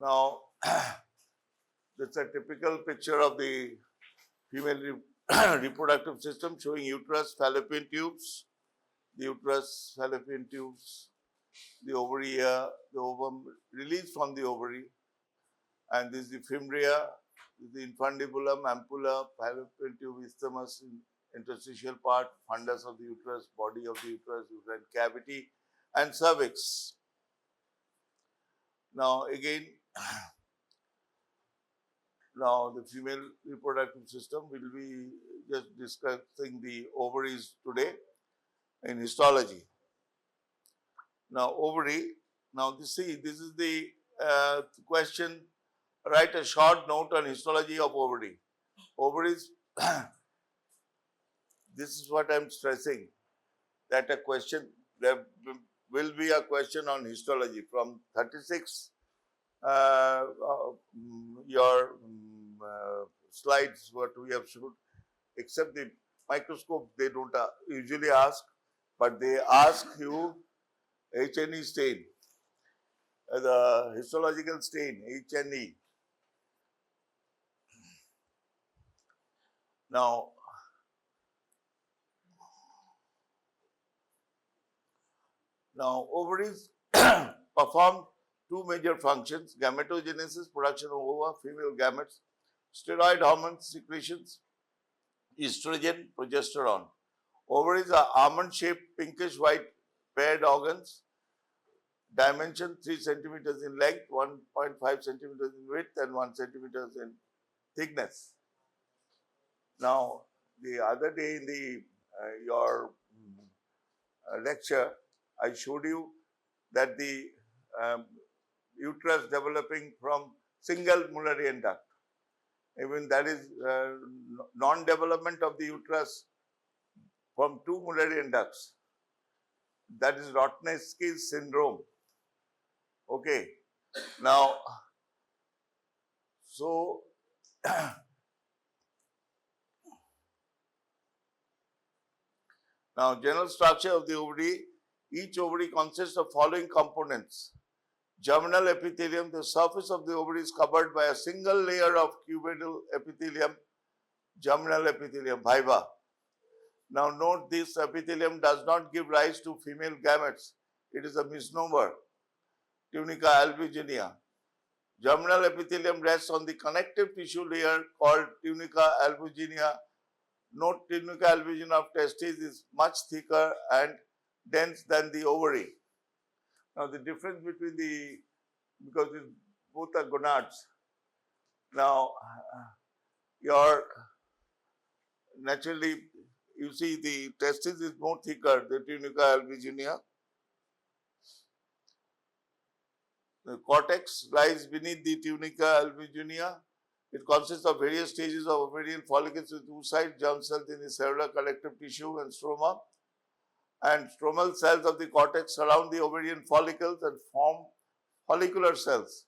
Now, that's a typical picture of the female reproductive system showing uterus, fallopian tubes, the uterus, fallopian tubes, the ovary, the ovum released from the ovary, and this is the fimbria, the infundibulum, ampulla, fallopian tube, isthmus, interstitial part, fundus of the uterus, body of the uterus, uterine cavity, and cervix. Now again, now the female reproductive system will be just discussing the ovaries today in histology. Now ovary, now this is the question, write a short note on histology of ovary. Ovaries, this is what I am stressing, that a question, there will be a question on histology from 36 your slides what we have shown, except the microscope they don't usually ask, but they ask you H&E stain, the histological stain, H&E. Now, ovaries perform two major functions: gametogenesis, production of ova, female gametes, steroid hormone secretions, estrogen, progesterone. Ovaries are almond-shaped, pinkish-white paired organs, dimension 3 centimeters in length, 1.5 centimeters in width, and 1 centimeters in thickness. Now, the other day in the your lecture, I showed you that the uterus developing from single Mullerian duct. Even that is non-development of the uterus from two Mullerian ducts. That is Rotnetsky's syndrome. Okay. Now, so now general structure of the ovary. Each ovary consists of following components: germinal epithelium, the surface of the ovary is covered by a single layer of cuboidal epithelium, germinal epithelium, viva. Now note, this epithelium does not give rise to female gametes. It is a misnomer, Tunica Albuginea. Germinal epithelium rests on the connective tissue layer called Tunica Albuginea. Note, Tunica Albuginea of testes is much thicker and dense than the ovary. Now the difference between the, because both are gonads. Now your naturally you see the testis is more thicker, the Tunica Albuginea. The cortex lies beneath the Tunica Albuginea. It consists of various stages of ovarian follicles with oocytes, germ cells in the cellular connective tissue and stroma. And stromal cells of the cortex surround the ovarian follicles and form follicular cells.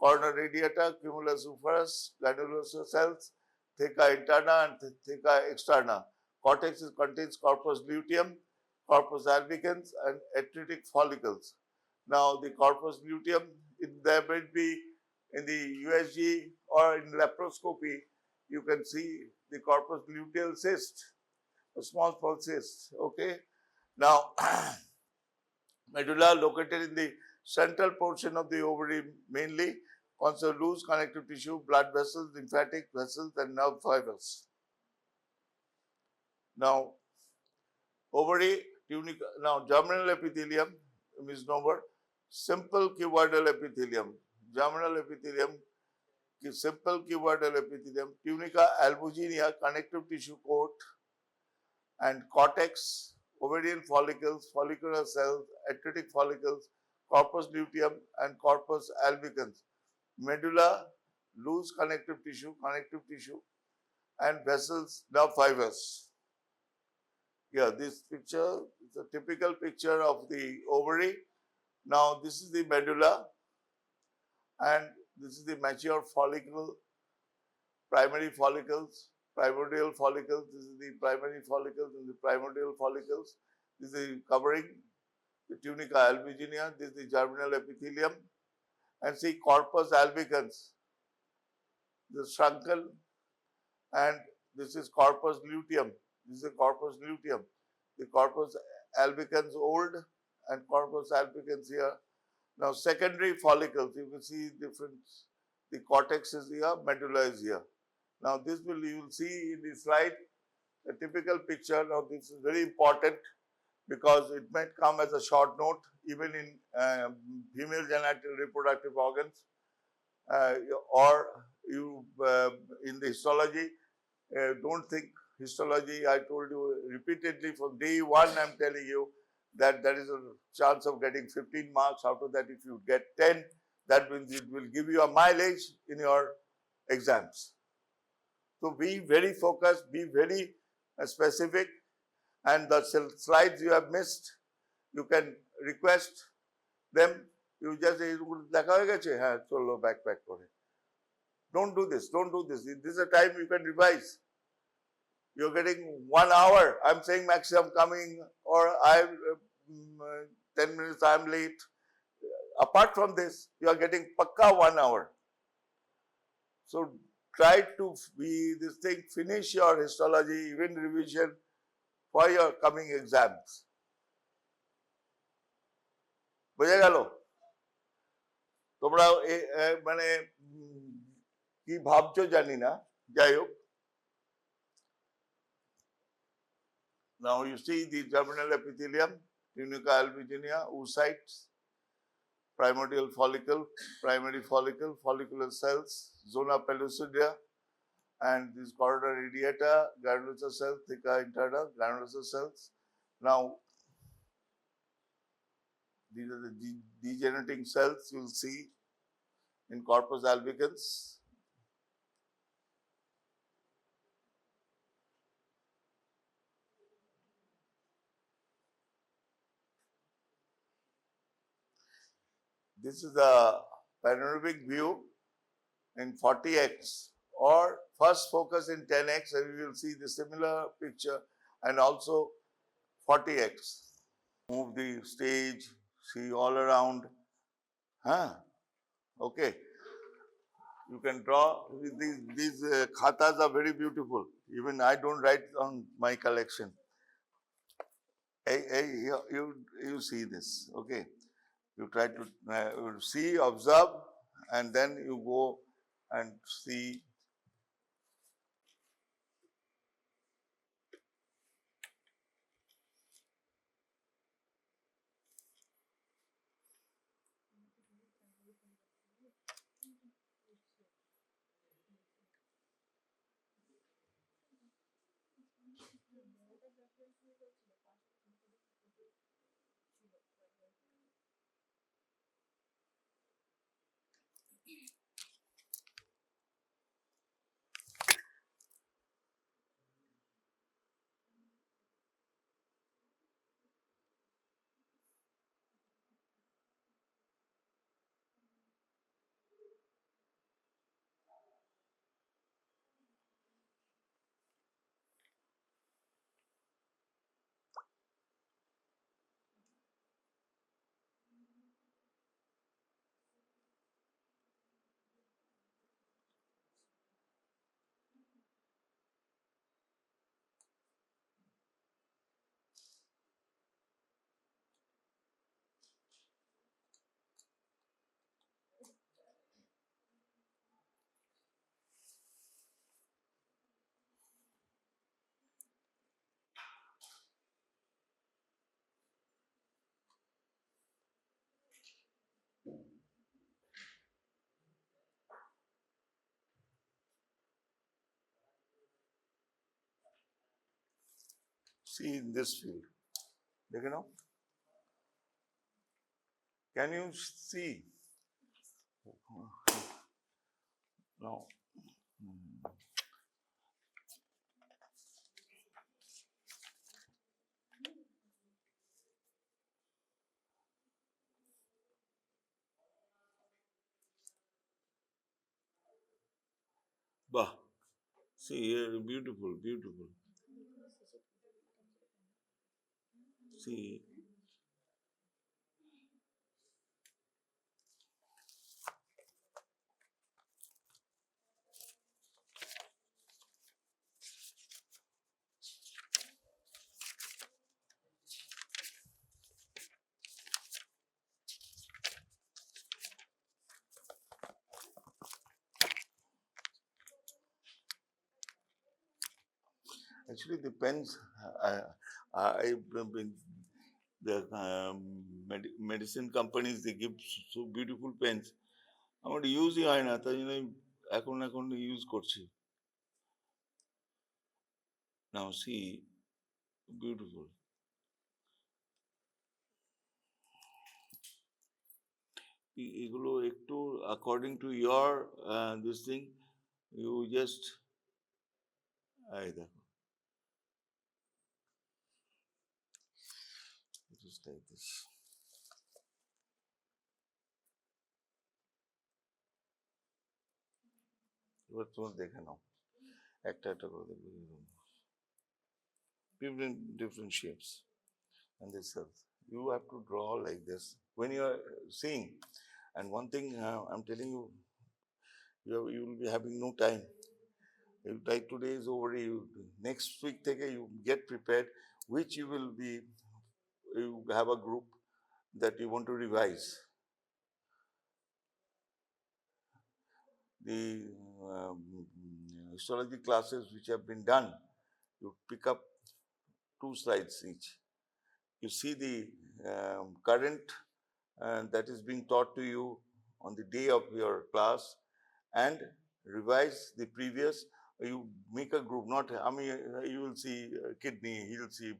Corona radiata, cumulus oophrus, granulosa cells, theca interna and theca externa. Cortex contains corpus luteum, corpus albicans and atretic follicles. Now the corpus luteum, there may be in the USG or in laparoscopy, you can see the corpus luteal cyst, a small cyst, okay. Now, medulla located in the central portion of the ovary mainly consists of loose connective tissue, blood vessels, lymphatic vessels and nerve fibers. Now, ovary, tunica, now germinal epithelium, misnomer, simple cuboidal epithelium, germinal epithelium, simple cuboidal epithelium, Tunica Albuginea, connective tissue coat, and cortex, ovarian follicles, follicular cells, atretic follicles, corpus luteum and corpus albicans. Medulla, loose connective tissue, and vessels, nerve fibers. Yeah, this picture is a typical picture of the ovary. Now, this is the medulla and this is the mature follicle, primary follicles, primordial follicles. This is the primary follicles and the primordial follicles. This is the covering, the Tunica Albuginea. This is the germinal epithelium. and see corpus albicans, the truncal, and this is corpus luteum. This is corpus luteum. The corpus albicans old and corpus albicans here. Now secondary follicles, you will see difference. The cortex is here, medulla is here. Now this will, you will see in the slide a typical picture. Now this is very important because it might come as a short note even in female genital reproductive organs, or you in the histology. Don't think histology, I told you repeatedly from day one, I am telling you that there is a chance of getting 15 marks. Out of that, if you get 10, that means it will give you a mileage in your exams. So be very focused, be very specific, and the slides you have missed, you can request them. You just backpack for it. Don't do this, don't do this. This is a time you can revise. You're getting 1 hour. I'm saying maximum coming, or 10 minutes I'm late. Apart from this, you are getting pakka 1 hour. So try to be this thing, finish your histology, even revision for your coming exams. বুঝে গেল? তোমরা মানে কি ভাবছো জানি না, যাই হোক। Now you see the germinal epithelium, Tunica Albuginea, oocytes, primordial follicle, primary follicle, follicular cells, zona pellucidea, and this corona radiata, granulosa cells, theca interna, granulosa cells. Now these are the degenerating cells you will see in corpus albicans. This is the panoramic view in 40x, or first focus in 10x, and we will see the similar picture, and also 40x. Move the stage, see all around. Okay. You can draw. These khatas are very beautiful. Even I don't write on my collection. You see this, okay? You try to see, observe, and then you go and see. See in this field. You know? Can you see? No. Bah. See here, beautiful, beautiful. See. Actually, the pens, I the medicine companies, they give so beautiful pens. আমার ইউজই হয় না, তাই জন্য এখন use করছি। Now see, beautiful. এগুলো একটু according to your this thing, you just এই দেখো, just like this. এবার তোমরা দেখে নাও, একটা একটা করে দেখবে, different shapes and this cells. You have to draw like this when you are seeing. And one thing I'm telling you, you will be having no time. Like today is over, next week you get prepared, which you will be, you have a group that you want to revise. The histology classes which have been done, you pick up 2 slides each. You see the current that is being taught to you on the day of your class and revise the previous. You make a group, not, I mean, you will see kidney, he will see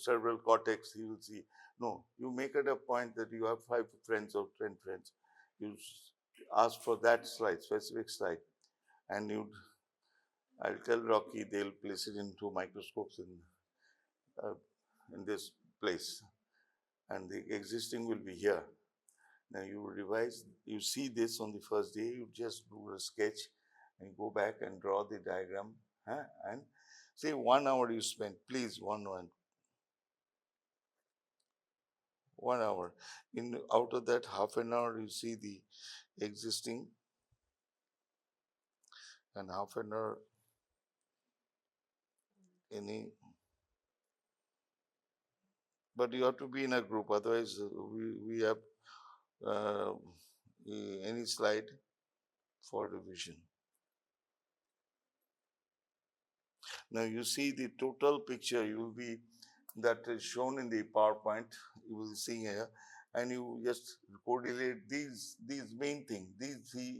cerebral cortex, he will see, no, you make it a point that you have 5 friends or 10 friends. You ask for that slide, specific slide, and I'll tell Rocky, they'll place it into microscopes in this place, and the existing will be here. Now you revise, you see this on the first day, you just do a sketch and go back and draw the diagram, and say 1 hour you spend, please, 1 hour. Out of that, half an hour you see the existing, and half an hour any. But you have to be in a group, otherwise we have any slide for revision. Now you see the total picture, you will be, that is shown in the PowerPoint, you will see here, and you just correlate these main things.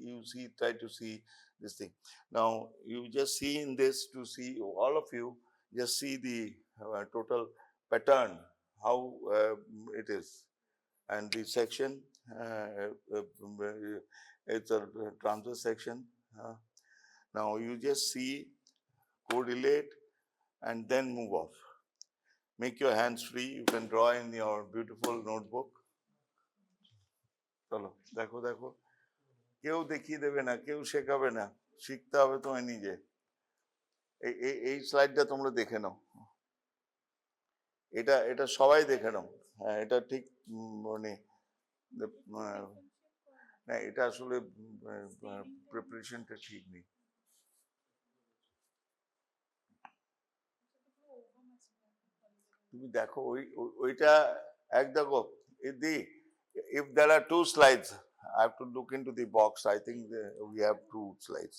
You see, try to see this thing. Now you just see in this, to see, all of you just see the total pattern, how it is, and the section, it's a transverse section. Now you just see, correlate, and then move off. Make your hands free, you can draw in your beautiful notebook. চলো দেখো দেখো, কেউ দেখিয়ে দেবে না, কেউ শেখাবে না, শিখতে হবে তোমায় নিজে। এই স্লাইডটা তোমরা দেখে নাও, এটা সবাই দেখে নাও। হ্যাঁ, এটা ঠিক, মানে না, এটা আসলে প্রিপারেশনটা ঠিক নেই। তুমি দেখো ওইটা এক দেখো, if there are 2 slides, I have to look into the box. I think we have 2 slides.